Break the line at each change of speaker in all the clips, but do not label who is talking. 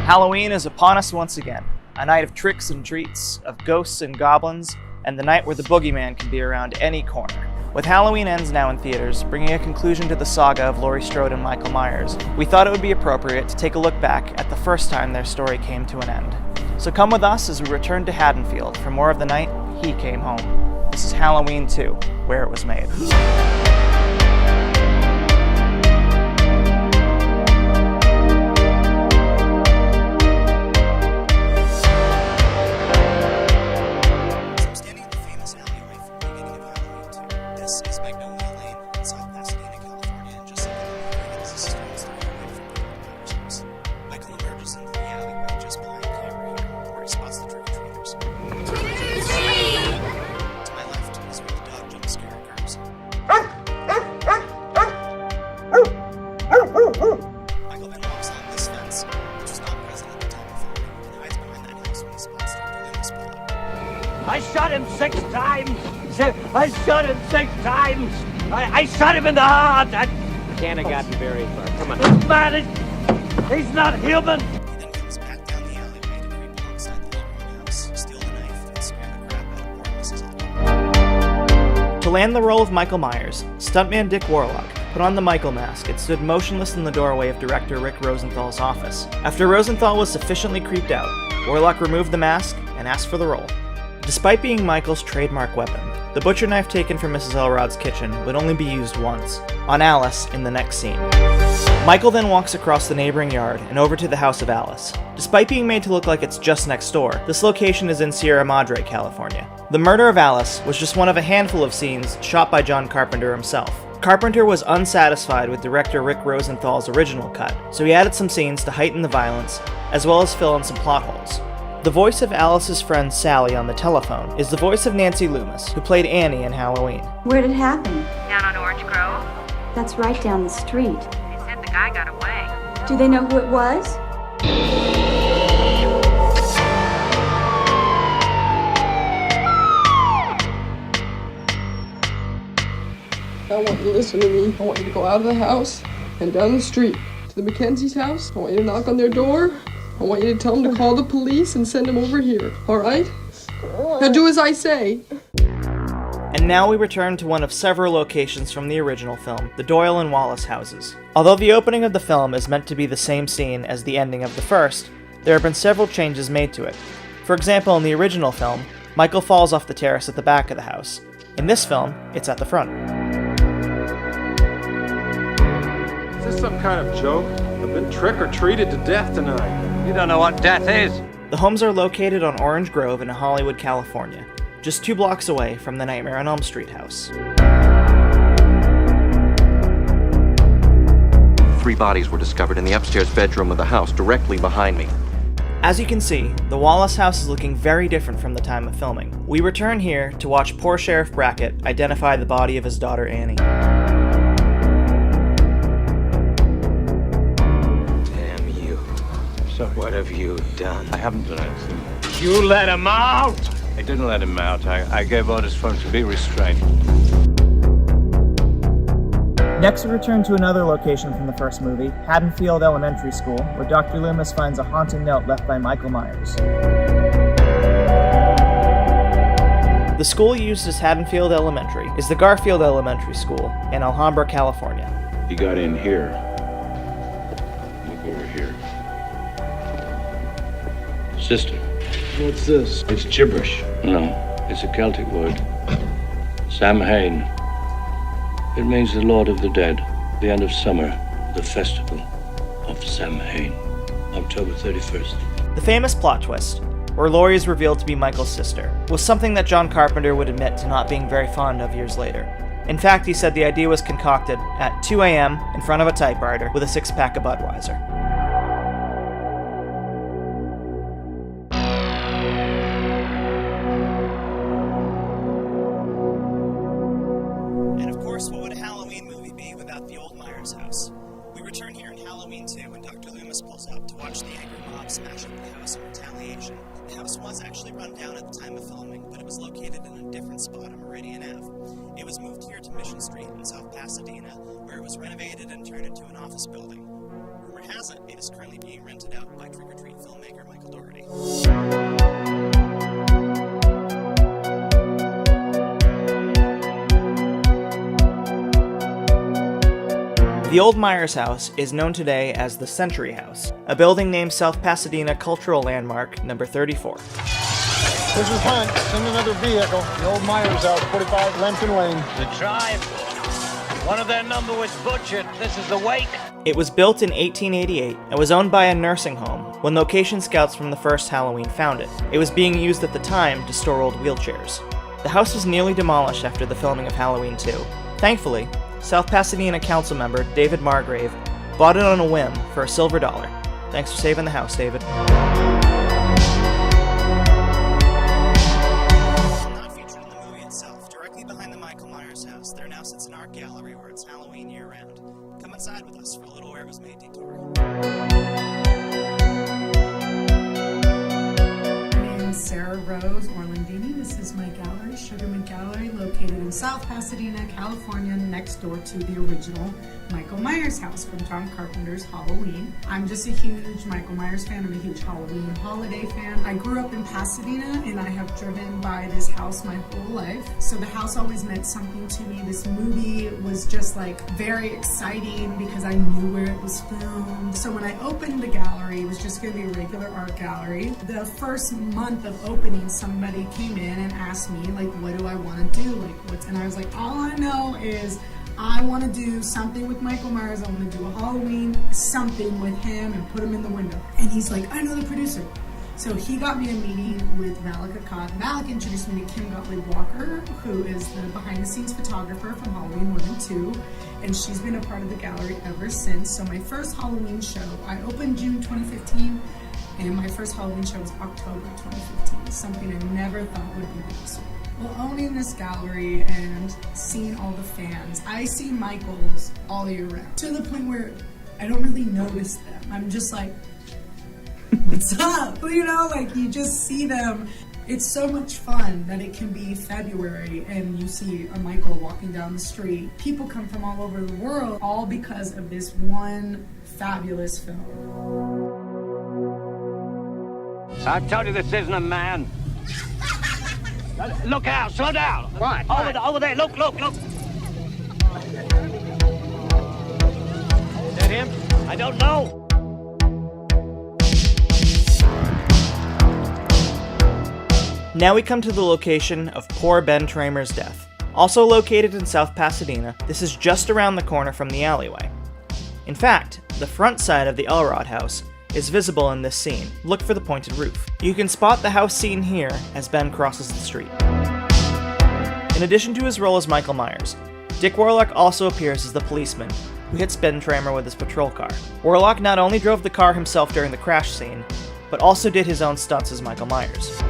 Halloween is upon us once again, a night of tricks and treats, of ghosts and goblins, and the night where the boogeyman can be around any corner. With Halloween Ends now in theaters, bringing a conclusion to the saga of Laurie Strode and Michael Myers, we thought it would be appropriate to take a look back at the first time their story came to an end. So come with us as we return to Haddonfield for more of the night he came home. This is Halloween 2, Where It Was Made.
I shot him 6 times! I shot him 6 times! I shot him in the heart! I
can't have gotten very far. Come on.
This man he's not human!
He then comes back down the alleyway to creep alongside the living house, steal the knife, and scare the crap out of poor Mrs. Elton.
To land the role of Michael Myers, stuntman Dick Warlock put on the Michael mask and stood motionless in the doorway of director Rick Rosenthal's office. After Rosenthal was sufficiently creeped out, Warlock removed the mask and asked for the role. Despite being Michael's trademark weapon, the butcher knife taken from Mrs. Elrod's kitchen would only be used once, on Alice in the next scene. Michael then walks across the neighboring yard and over to the house of Alice. Despite being made to look like it's just next door, this location is in Sierra Madre, California. The murder of Alice was just one of a handful of scenes shot by John Carpenter himself. Carpenter was unsatisfied with director Rick Rosenthal's original cut, so he added some scenes to heighten the violence, as well as fill in some plot holes. The voice of Alice's friend Sally on the telephone is the voice of Nancy Loomis, who played Annie in Halloween.
Where did it happen?
Down on Orange Grove.
That's right down the street.
They said the guy got away.
Do they know who it was?
I want you to listen to me. I want you to go out of the house and down the street to the Mackenzie's house. I want you to knock on their door. I want you to tell them to call the police and send them over here, all right? Now do as I say.
And now we return to one of several locations from the original film, the Doyle and Wallace houses. Although the opening of the film is meant to be the same scene as the ending of the first, there have been several changes made to it. For example, in the original film, Michael falls off the terrace at the back of the house. In this film, it's at the front.
Is this some kind of joke? I've been trick-or-treated to death tonight.
You don't know what death is.
The homes are located on Orange Grove in Hollywood, California, just 2 blocks away from the Nightmare on Elm Street house.
3 bodies were discovered in the upstairs bedroom of the house, directly behind me.
As you can see, the Wallace house is looking very different from the time of filming. We return here to watch poor Sheriff Brackett identify the body of his daughter Annie.
Sorry. What have you done?
I haven't done anything.
You let him out!
I didn't let him out. I gave orders for him to be restrained.
Next, we return to another location from the first movie, Haddonfield Elementary School, where Dr. Loomis finds a haunting note left by Michael Myers. The school used as Haddonfield Elementary is the Garfield Elementary School in Alhambra, California.
You got in here. Look over here. Sister.
What's this?
It's gibberish. No, it's a Celtic word. Samhain. It means the Lord of the Dead, the end of summer, the festival of Samhain, October 31st.
The famous plot twist, where Laurie is revealed to be Michael's sister, was something that John Carpenter would admit to not being very fond of years later. In fact, he said the idea was concocted at 2 a.m. in front of a typewriter with a 6-pack of Budweiser. What would a Halloween movie be without the old Myers house? We return here in Halloween 2 when Dr. Loomis pulls up to watch the angry mob smash up the house in retaliation. The house was actually run down at the time of filming, but it was located in a different spot on Meridian Ave. It was moved here to Mission Street in South Pasadena, where it was renovated and turned into an office building.
Rumor has it, it is currently being rented out by trick-or-treat filmmaker Michael Dougherty.
The old Myers house is known today as the Century House, a building named South Pasadena Cultural Landmark number 34.
This is Hunt. Send another vehicle. The old Myers house, 45 Lempton Lane.
The tribe. One of their number was butchered. This is the wake.
It was built in 1888 and was owned by a nursing home when location scouts from the first Halloween found it. It was being used at the time to store old wheelchairs. The house was nearly demolished after the filming of Halloween 2. Thankfully, South Pasadena council member David Margrave bought it on a whim for a silver dollar. Thanks for saving the house, David.
Not featured in the movie itself, directly behind the Michael Myers house, there now sits an art gallery where it's Halloween year-round. Come inside with us for a little Where It Was Made detour.
My name is Sarah Rose Orlandini. This is my gallery, Sugarman Gallery, located in South Pasadena, California, next door to the original Michael Myers house from John Carpenter's Halloween. I'm just a huge Michael Myers fan. I'm a huge Halloween holiday fan. I grew up in Pasadena and I have driven by this house my whole life. So the house always meant something to me. This movie was just like very exciting because I knew where it was filmed. So when I opened the gallery, it was just going to be a regular art gallery. The first month of opening, somebody came in and asked me, like, what do I want to do? And I was like, all I know is I want to do something with Michael Myers. I want to do a Halloween something with him and put him in the window. And he's like, I know the producer. So he got me a meeting with Malik Akkad. Malik introduced me to Kim Gottlieb Walker, who is the behind-the-scenes photographer from Halloween 1 and 2. And she's been a part of the gallery ever since. So my first Halloween show, I opened June 2015, and my first Halloween show was October 2015, something I never thought would be possible. Well, owning this gallery and seeing all the fans, I see Michaels all year round, to the point where I don't really notice them. I'm just like, what's up? You know, like you just see them. It's so much fun that it can be February and you see a Michael walking down the street. People come from all over the world, all because of this one fabulous film.
I told you this isn't a man. Look out, slow down.
What?
Over there, look. Is that him? I don't know.
Now we come to the location of poor Ben Tramer's death. Also located in South Pasadena, this is just around the corner from the alleyway. In fact, the front side of the Elrod house is visible in this scene. Look for the pointed roof. You can spot the house scene here as Ben crosses the street. In addition to his role as Michael Myers, Dick Warlock also appears as the policeman who hits Ben Tramer with his patrol car. Warlock not only drove the car himself during the crash scene, but also did his own stunts as Michael Myers.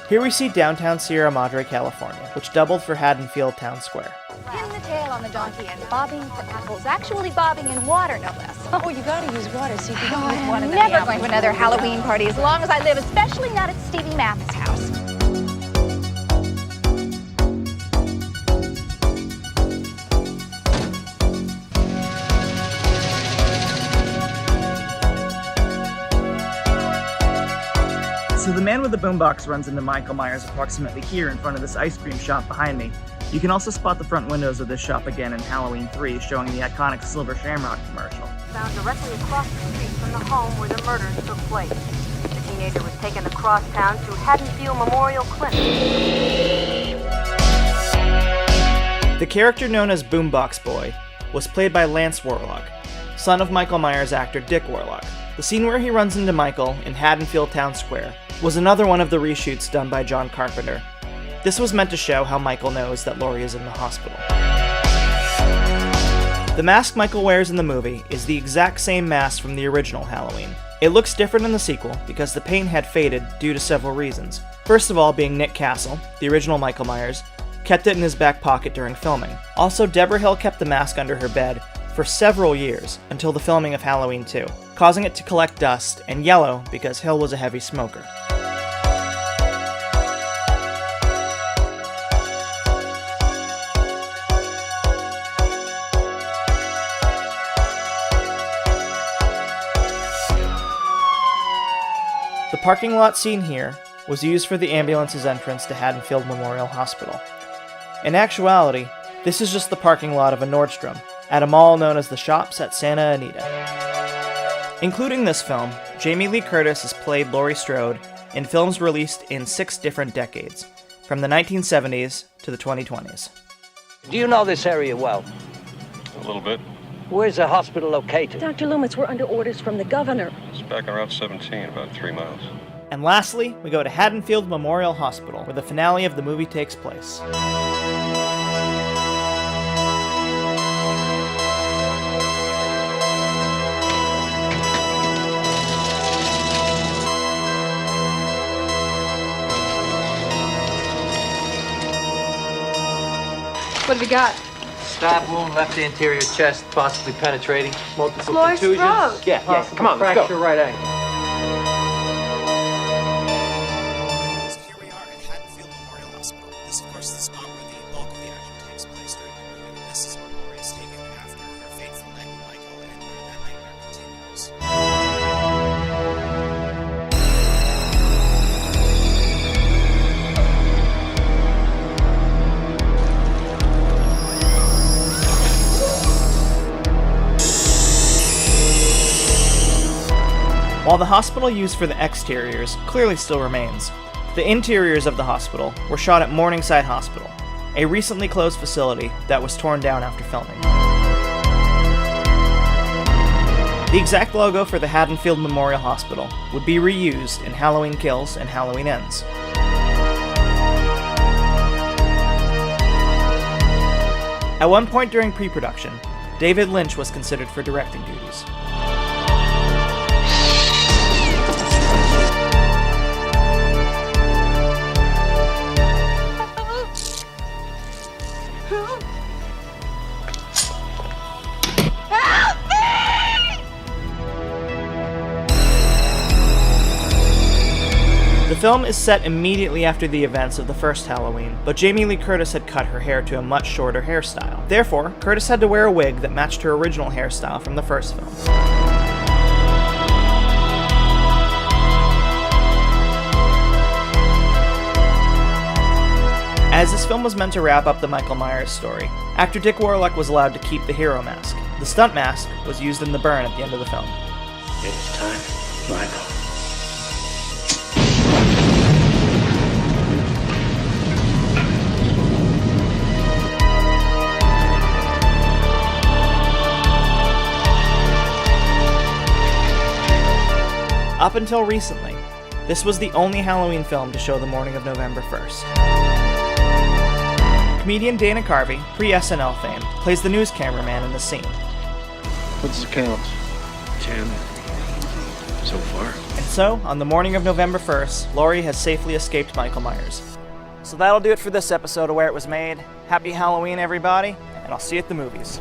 Here we see downtown Sierra Madre, California, which doubled for Haddonfield Town Square.
Pin the tail on the donkey and bobbing for apples. Actually bobbing in water, no less. Oh, you gotta use water so you can use one of them. I'm never going to another Halloween party as long as I live, especially not at Stevie Mathis' house.
So the man with the boombox runs into Michael Myers approximately here in front of this ice cream shop behind me. You can also spot the front windows of this shop again in Halloween 3, showing the iconic Silver Shamrock commercial.
Found directly across the street from the home where the murders took place. The teenager was taken across town to Haddonfield Memorial Clinic.
The character known as Boombox Boy was played by Lance Warlock, son of Michael Myers actor Dick Warlock, The scene where he runs into Michael in Haddonfield Town Square was another one of the reshoots done by John Carpenter. This was meant to show how Michael knows that Laurie is in the hospital. The mask Michael wears in the movie is the exact same mask from the original Halloween. It looks different in the sequel because the paint had faded due to several reasons. First of all being Nick Castle, the original Michael Myers, kept it in his back pocket during filming. Also, Deborah Hill kept the mask under her bed for several years until the filming of Halloween 2, causing it to collect dust and yellow because Hill was a heavy smoker. The parking lot scene here was used for the ambulance's entrance to Haddonfield Memorial Hospital. In actuality, this is just the parking lot of a Nordstrom, at a mall known as the Shops at Santa Anita. Including this film, Jamie Lee Curtis has played Laurie Strode in films released in 6 different decades, from the 1970s to the 2020s.
Do you know this area well?
A little bit.
Where's the hospital located?
Dr. Loomis, we're under orders from the governor.
It's back on Route 17, about 3 miles.
And lastly, we go to Haddonfield Memorial Hospital, where the finale of the movie takes place.
What have you got?
Stab wound, left anterior chest, possibly penetrating. Multiple
Laurie
contusions.
Strode.
Yeah, come on, let's
Fracture
go.
right ankle.
So here we are at Haddonfield Memorial Hospital. This, of course, is the spot where the bulk of the action takes place during the movie. This is where Laurie is taken after her fateful night with Michael, and where that nightmare continues.
While the hospital used for the exteriors clearly still remains, the interiors of the hospital were shot at Morningside Hospital, a recently closed facility that was torn down after filming. The exact logo for the Haddonfield Memorial Hospital would be reused in Halloween Kills and Halloween Ends. At one point during pre-production, David Lynch was considered for directing duties. The film is set immediately after the events of the first Halloween, but Jamie Lee Curtis had cut her hair to a much shorter hairstyle. Therefore, Curtis had to wear a wig that matched her original hairstyle from the first film. As this film was meant to wrap up the Michael Myers story, actor Dick Warlock was allowed to keep the hero mask. The stunt mask was used in the burn at the end of the film.
It's time, Michael.
Up until recently, this was the only Halloween film to show the morning of November 1st. Comedian Dana Carvey, pre-SNL fame, plays the news cameraman in the scene.
What's the count?
10 so far.
And so, on the morning of November 1st, Laurie has safely escaped Michael Myers. So that'll do it for this episode of Where It Was Made. Happy Halloween, everybody, and I'll see you at the movies.